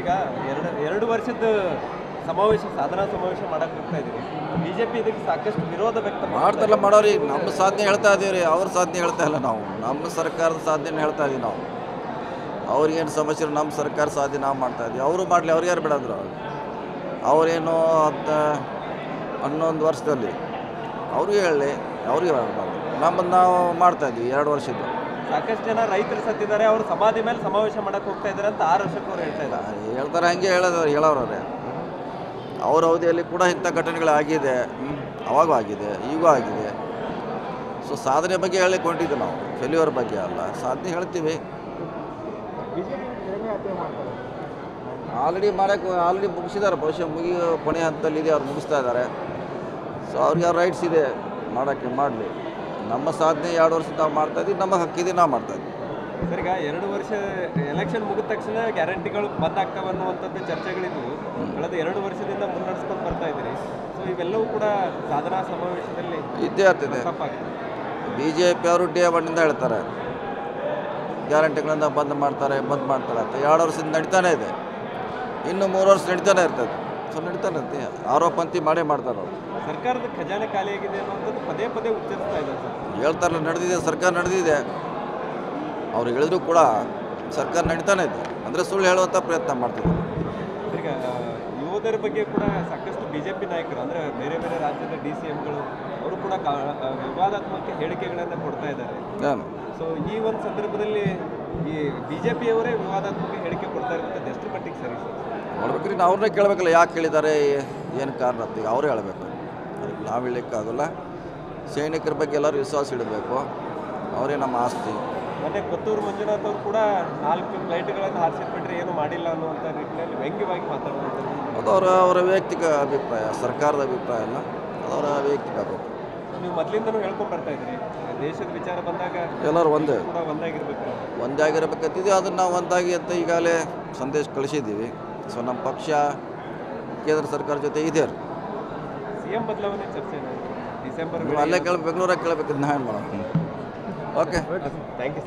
ಈಗ ಎರಡು ವರ್ಷದ ಸಮಾವೇಶ ಸಾಧನಾ ಸಮಾವೇಶ ಮಾಡಕ್ಕೆ ಹೋಗ್ತಾ ಇದ್ದೀವಿ. ಬಿಜೆಪಿ ಇದಕ್ಕೆ ಸಾಕಷ್ಟು ವಿರೋಧ ವ್ಯಕ್ತ ಮಾಡ್ತಾರಲ್ಲ ಮಾಡೋರಿ. ನಮ್ಮ ಸಾಧನೆ ಹೇಳ್ತಾ ಇದೀವಿ ರೀ, ಅವ್ರ ಸಾಧನೆ ಹೇಳ್ತಾ ಇಲ್ಲ. ನಾವು ನಮ್ಮ ಸರ್ಕಾರದ ಸಾಧನೆ ಹೇಳ್ತಾ ಇದೀವಿ. ನಾವು ಅವ್ರಿಗೇನು ಸಮಸ್ಯೆ, ನಮ್ಮ ಸರ್ಕಾರ ಸಾಧನೆ ನಾವು ಮಾಡ್ತಾ ಇದ್ದೀವಿ. ಅವರು ಮಾಡಲಿ, ಅವ್ರು ಯಾರು ಬಿಡೋದ್ರು. ಅವರೇನು 11 ವರ್ಷದಲ್ಲಿ ಅವ್ರಿಗೆ ಹೇಳಲಿ, ಅವ್ರಿಗೆ ನಮ್ಮನ್ನು ನಾವು ಮಾಡ್ತಾಯಿದ್ವಿ 2 ವರ್ಷದ್ದು. ಸಾಕಷ್ಟು ಜನ ರೈತರು ಸತ್ತಿದ್ದಾರೆ, ಅವರು ಸಮಾಧಿ ಮೇಲೆ ಸಮಾವೇಶ ಮಾಡಕ್ಕೆ ಹೋಗ್ತಾ ಇದ್ದಾರೆ ಅಂತ 6 ವರ್ಷಕ್ಕೆ ಅವ್ರು ಹೇಳ್ತಾ ಇದ್ದಾರೆ. ಹೇಳ್ತಾರೆ, ಹಂಗೆ ಹೇಳೋರವ್ರೆ. ಅವ್ರ ಅವಧಿಯಲ್ಲಿ ಕೂಡ ಇಂಥ ಘಟನೆಗಳಾಗಿದೆ, ಅವಾಗೂ ಆಗಿದೆ, ಈಗೂ ಆಗಿದೆ. ಸೊ ಸಾಧನೆ ಬಗ್ಗೆ ಹೇಳಲಿಕ್ಕೆ ಹೊಂಟಿದ್ದು ನಾವು, ಫೇಲ್ಯೂರ್ ಬಗ್ಗೆ ಅಲ್ಲ, ಸಾಧನೆ ಹೇಳ್ತೀವಿ. ಆಲ್ರೆಡಿ ಮುಗಿಸಿದ್ದಾರೆ, ಬಹುಶಃ ಕೊನೆ ಹಂತದಲ್ಲಿದೆ, ಅವ್ರು ಮುಗಿಸ್ತಾ ಇದ್ದಾರೆ. ಸೊ ಅವ್ರಿಗೆ ಅವ್ರ ರೈಟ್ಸ್ ಇದೆ ಮಾಡೋಕ್ಕೆ, ಮಾಡಲಿ. ನಮ್ಮ ಸಾಧನೆ 2 ವರ್ಷ ನಾವು ಮಾಡ್ತಾಯಿದ್ದೀವಿ, ನಮ್ಮ ಹಕ್ಕಿದೆ, ನಾವು ಮಾಡ್ತಾಯಿದ್ವಿ. ಸರ್, ಈಗ 2 ವರ್ಷ ಎಲೆಕ್ಷನ್ ಮುಗಿದ ತಕ್ಷಣ ಗ್ಯಾರಂಟಿಗಳು ಬಂದಾಗ್ತಾವೆ ಅನ್ನುವಂಥದ್ದು ಚರ್ಚೆಗಳಿದ್ವು. ಕಳೆದ 2 ವರ್ಷದಿಂದ ಮುನ್ನಡೆಸ್ಕೊಂಡು ಬರ್ತಾ ಇದ್ದೀರಿ. ಸೊ ಇವೆಲ್ಲವೂ ಕೂಡ ಸಾಧನಾ ಸಮಾವೇಶದಲ್ಲಿ ಇದ್ದೇ ಆಗ್ತದೆ. BJP ಅವರು ಡೇ 1 ಹೇಳ್ತಾರೆ ಗ್ಯಾರಂಟಿಗಳನ್ನು ಬಂದ್ ಮಾಡ್ತಾರೆ ಅಂತ. 2 ವರ್ಷದಿಂದ ನಡೀತಾನೆ ಇದೆ, ಇನ್ನು 3 ವರ್ಷ ನಡೀತಾನೆ ಇರ್ತದೆ. ಸೊ ನಡೀತಾನೆ ಇರುತ್ತೆ, ಆರೋಪಂತಿ ಮಾಡೇ ಮಾಡ್ತಾರೆ ಅವರು. ಸರ್ಕಾರದ ಖಜಾನೆ ಖಾಲಿಯಾಗಿದೆ ಅನ್ನೋಂಥದ್ದು ಪದೇ ಪದೇ ಉಚ್ಚರಿಸ್ತಾ ಇದೆ ಸರ್. ಹೇಳ್ತಾರಲ್ಲ, ನಡೆದಿದೆ, ಸರ್ಕಾರ ನಡೆದಿದೆ. ಅವ್ರು ಹೇಳಿದ್ರು ಕೂಡ ಸರ್ಕಾರ ನಡೀತಾನೆ ಇದೆ, ಅಂದರೆ ಸುಳ್ಳು ಹೇಳುವಂಥ ಪ್ರಯತ್ನ ಮಾಡ್ತಿದ್ದಾರೆ. ಈಗ ಯೋಧರ ಬಗ್ಗೆ ಕೂಡ ಸಾಕಷ್ಟು BJP ನಾಯಕರು, ಅಂದರೆ ಬೇರೆ ಬೇರೆ ರಾಜ್ಯದ DCMಗಳು ಅವರು ಕೂಡ ವಿವಾದಾತ್ಮಕ ಹೇಳಿಕೆಗಳನ್ನು ಕೊಡ್ತಾ ಇದ್ದಾರೆ. ಸೊ ಈ ಒಂದು ಸಂದರ್ಭದಲ್ಲಿ ಈ BJPಯವರೇ ವಿವಾದಾತ್ಮಕ ಹೇಳಿಕೆ ಕೊಡ್ತಾ ಇರುವಂಥದ್ದು ಎಷ್ಟು ಮಟ್ಟಿಗೆ ಸರಿ ಸರ್? ನೋಡ್ಬೇಕ್ರಿ, ನಾವು ಅವ್ರನ್ನೇ ಕೇಳಬೇಕಲ್ಲ, ಯಾಕೆ ಕೇಳಿದ್ದಾರೆ, ಏನು ಕಾರಣ ಅಂತ. ಈಗ ಅವರೇ ಹೇಳಬೇಕು, ಅದಕ್ಕೆ ನಾವು ಹೇಳಲಿಕ್ಕಾಗಲ್ಲ. ಸೈನಿಕರ ಬಗ್ಗೆ ಎಲ್ಲರೂ ವಿಶ್ವಾಸ ಇಡಬೇಕು, ಅವರೇ ನಮ್ಮ ಆಸ್ತಿ. ಮೊನ್ನೆ ಕೊತ್ತೂರು ಮಂಜುನಾಥ್ ಅವರು ಕೂಡ 4 ಫ್ಲೈಟ್ಗಳನ್ನು ಹಾರಿಸಿಬಿಟ್ರೆ ಏನು ಮಾಡಿಲ್ಲ ಅನ್ನುವಂಥ ನಿಟ್ಟಿನಲ್ಲಿ ವ್ಯಂಗ್ಯವಾಗಿ ಮಾತಾಡುವಂಥದ್ದು. ಅದು ಅವರ ವೈಯಕ್ತಿಕ ಅಭಿಪ್ರಾಯ, ಸರ್ಕಾರದ ಅಭಿಪ್ರಾಯ ಅಲ್ಲ, ಅದವರ ವೈಯಕ್ತಿಕ ಅಭಿಪ್ರಾಯ. ನೀವು ಮೊದಲಿಂದನೂ ಹೇಳ್ಕೊಂಡು ಬರ್ತಾ ಇದ್ರಿ, ದೇಶದ ವಿಚಾರ ಬಂದಾಗ ಎಲ್ಲರೂ ಒಂದೇ ಕೂಡ ಒಂದಾಗಿರ್ಬೇಕು, ಒಂದಾಗಿರ್ಬೇಕಂತಿದ್ವಿ. ಅದನ್ನು ನಾವು ಒಂದಾಗಿ ಅಂತ ಈಗಾಗಲೇ ಸಂದೇಶ ಕಳಿಸಿದ್ದೀವಿ. ಸೊ ನಮ್ಮ ಪಕ್ಷ ಕೇಂದ್ರ ಸರ್ಕಾರ ಜೊತೆ ಇದೆ. CM ಬದಲಾವಣೆ ಚರ್ಚೆ ಡಿಸೆಂಬರ್ ಅಲ್ಲೇ ಬೆಂಗಳೂರಾಗ ಕೇಳಬೇಕಂತ ನಾವು ಏನು ಮಾಡೋದು. Okay, thank you.